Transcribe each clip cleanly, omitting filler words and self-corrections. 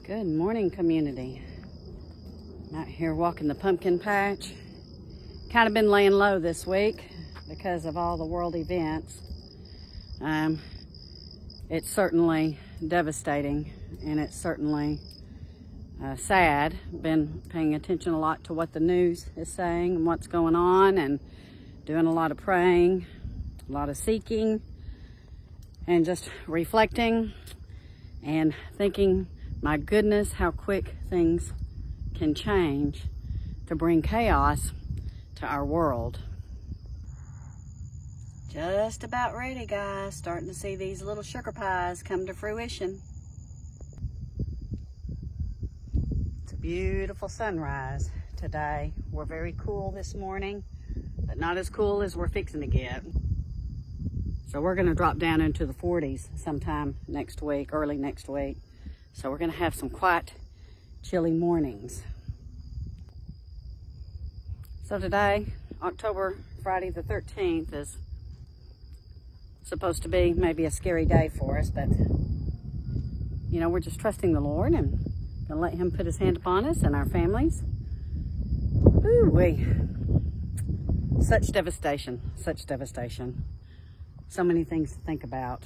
Good morning, community. I'm out here walking the pumpkin patch. Kind of been laying low this week because of all the world events. It's certainly devastating, and it's certainly sad. Been paying attention a lot to what the news is saying and what's going on, and doing a lot of praying, a lot of seeking, and just reflecting and thinking, my goodness, how quick things can change to bring chaos to our world. Just about ready, guys. Starting to see these little sugar pies come to fruition. It's a beautiful sunrise today. We're very cool this morning, but not as cool as we're fixing to get. So we're gonna drop down into the 40s sometime next week, early next week. So we're gonna have some quite chilly mornings. So today, Friday the 13th, is supposed to be maybe a scary day for us, but you know, we're just trusting the Lord and gonna let Him put His hand upon us and our families. Ooh-wee. Such devastation, such devastation. So many things to think about.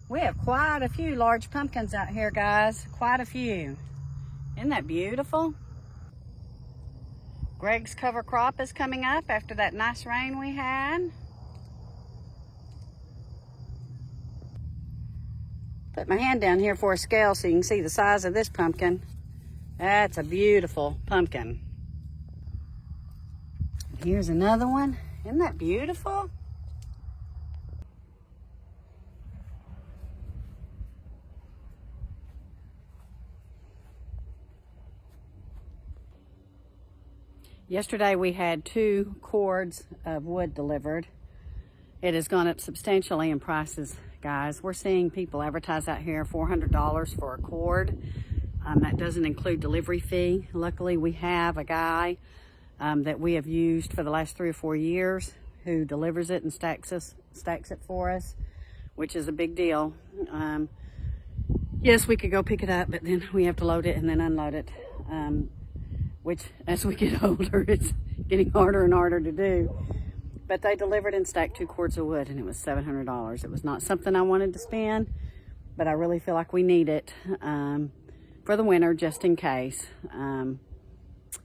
We have quite a few large pumpkins out here, guys. Quite a few. Isn't that beautiful? Greg's cover crop is coming up after that nice rain we had. Put my hand down here for a scale so you can see the size of this pumpkin. That's a beautiful pumpkin. Here's another one. Isn't that beautiful? Yesterday we had 2 cords of wood delivered. It has gone up substantially in prices, guys. We're seeing people advertise out here $400 for a cord. That doesn't include delivery fee. Luckily, we have a guy that we have used for the last 3 or 4 years who delivers it and stacks it for us, which is a big deal. Yes, we could go pick it up, but then we have to load it and then unload it. Which, as we get older, it's getting harder and harder to do. But they delivered and stacked 2 cords of wood, and it was $700. It was not something I wanted to spend, but I really feel like we need it for the winter, just in case.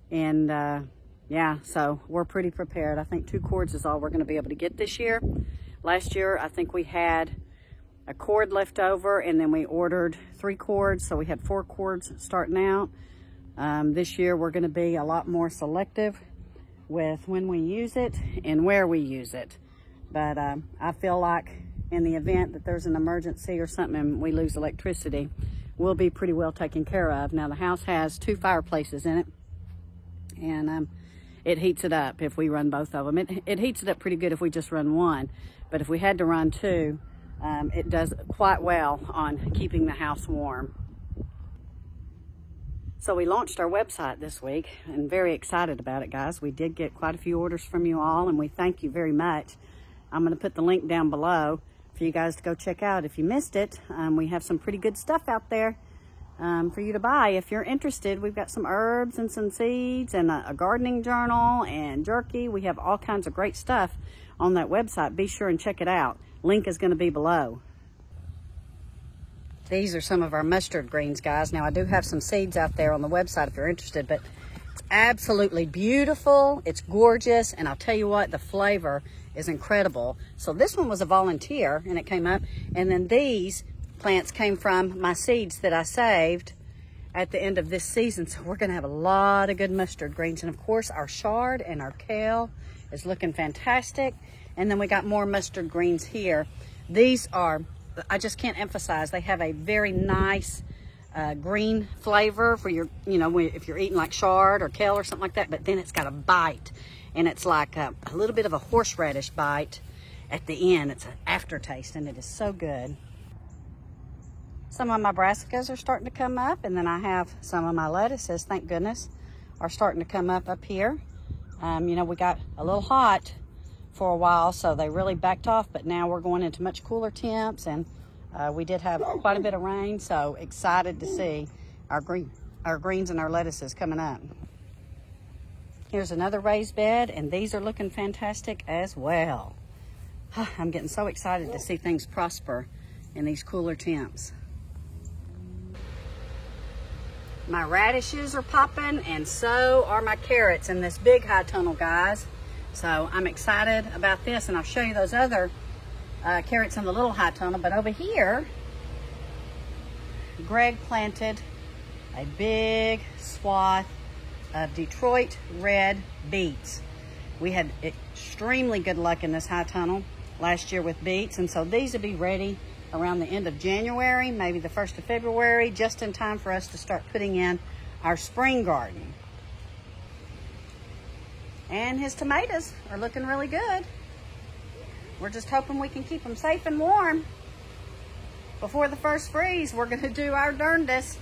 Yeah, so we're pretty prepared. I think 2 cords is all we're going to be able to get this year. Last year, I think we had a cord left over, and then we ordered 3 cords, so we had 4 cords starting out. This year we're going to be a lot more selective with when we use it and where we use it. But I feel like in the event that there's an emergency or something and we lose electricity, we'll be pretty well taken care of. Now the house has 2 fireplaces in it, and it heats it up if we run both of them. It heats it up pretty good if we just run one, but if we had to run 2, it does quite well on keeping the house warm. So we launched our website this week, and very excited about it, guys. We did get quite a few orders from you all, and we thank you very much. I'm going to put the link down below for you guys to go check out if you missed it. We have some pretty good stuff out there for you to buy if you're interested. We've got some herbs and some seeds and a gardening journal and jerky. We have all kinds of great stuff on that website. Be sure and check it out. Link is going to be below. These are some of our mustard greens, guys. Now, I do have some seeds out there on the website if you're interested, but it's absolutely beautiful. It's gorgeous, and I'll tell you what, the flavor is incredible. So this one was a volunteer, and it came up, and then these plants came from my seeds that I saved at the end of this season. So we're gonna have a lot of good mustard greens, and of course, our chard and our kale is looking fantastic. And then we got more mustard greens here. These are, I just can't emphasize, they have a very nice green flavor for your, you know, if you're eating like chard or kale or something like that, but then it's got a bite, and it's like a little bit of a horseradish bite at the end. It's an aftertaste, and it is so good. Some of my brassicas are starting to come up, and then I have some of my lettuces, thank goodness, are starting to come up here. You know, we got a little hot for a while, so they really backed off, but now we're going into much cooler temps, and We did have quite a bit of rain, so excited to see our greens and our lettuces coming up. Here's another raised bed, and these are looking fantastic as well. I'm getting so excited to see things prosper in these cooler temps. My radishes are popping, and so are my carrots in this big high tunnel, guys. So I'm excited about this, and I'll show you those other carrots in the little high tunnel. But over here, Greg planted a big swath of Detroit red beets. We had extremely good luck in this high tunnel last year with beets, and so these will be ready around the end of January, maybe the 1st of February, just in time for us to start putting in our spring garden. And his tomatoes are looking really good. We're just hoping we can keep them safe and warm. Before the first freeze, we're gonna do our darndest.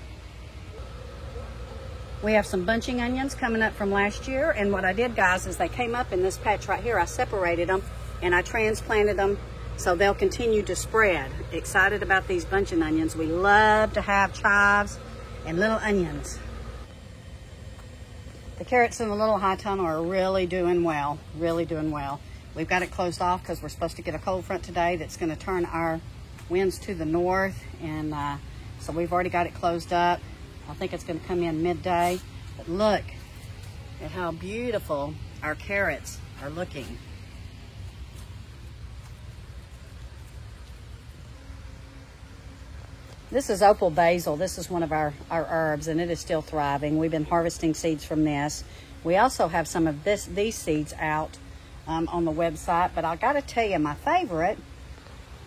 We have some bunching onions coming up from last year, and what I did, guys, is they came up in this patch right here. I separated them and I transplanted them so they'll continue to spread. Excited about these bunching onions. We love to have chives and little onions. The carrots in the little high tunnel are really doing well, really doing well. We've got it closed off because we're supposed to get a cold front today that's gonna turn our winds to the north, and so we've already got it closed up. I think it's gonna come in midday, but look at how beautiful our carrots are looking. This is opal basil. This is one of our herbs, and it is still thriving. We've been harvesting seeds from this. We also have some of these seeds out on the website, but I gotta tell you, my favorite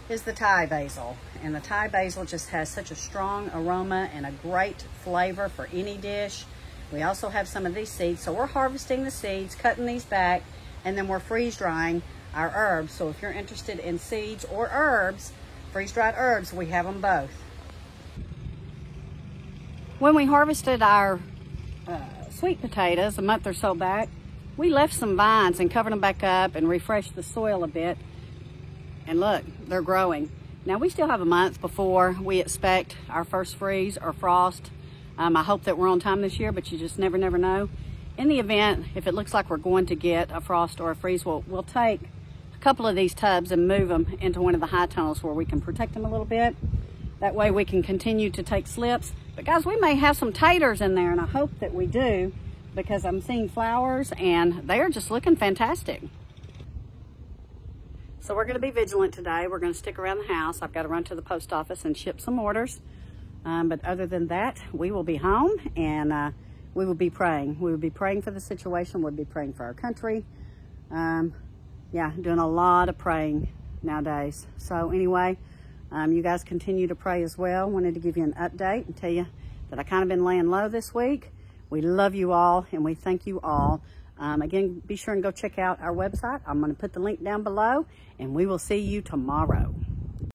is the Thai basil. And the Thai basil just has such a strong aroma and a great flavor for any dish. We also have some of these seeds, so we're harvesting the seeds, cutting these back, and then we're freeze drying our herbs. So if you're interested in seeds or herbs, freeze-dried herbs, we have them both. When we harvested our sweet potatoes a month or so back, we left some vines and covered them back up and refreshed the soil a bit. And look, they're growing. Now we still have a month before we expect our first freeze or frost. I hope that we're on time this year, but you just never know. In the event, if it looks like we're going to get a frost or a freeze, we'll take a couple of these tubs and move them into one of the high tunnels where we can protect them a little bit. That way we can continue to take slips. But guys, we may have some taters in there, and I hope that we do, because I'm seeing flowers and they are just looking fantastic. So we're gonna be vigilant today. We're gonna stick around the house. I've got to run to the post office and ship some orders. But other than that, we will be home, and we will be praying. We will be praying for the situation. We'll be praying for our country. Yeah, doing a lot of praying nowadays. So anyway, you guys continue to pray as well. Wanted to give you an update and tell you that I kind of been laying low this week. We love you all, and we thank you all. Again, be sure and go check out our website. I'm going to put the link down below, and we will see you tomorrow.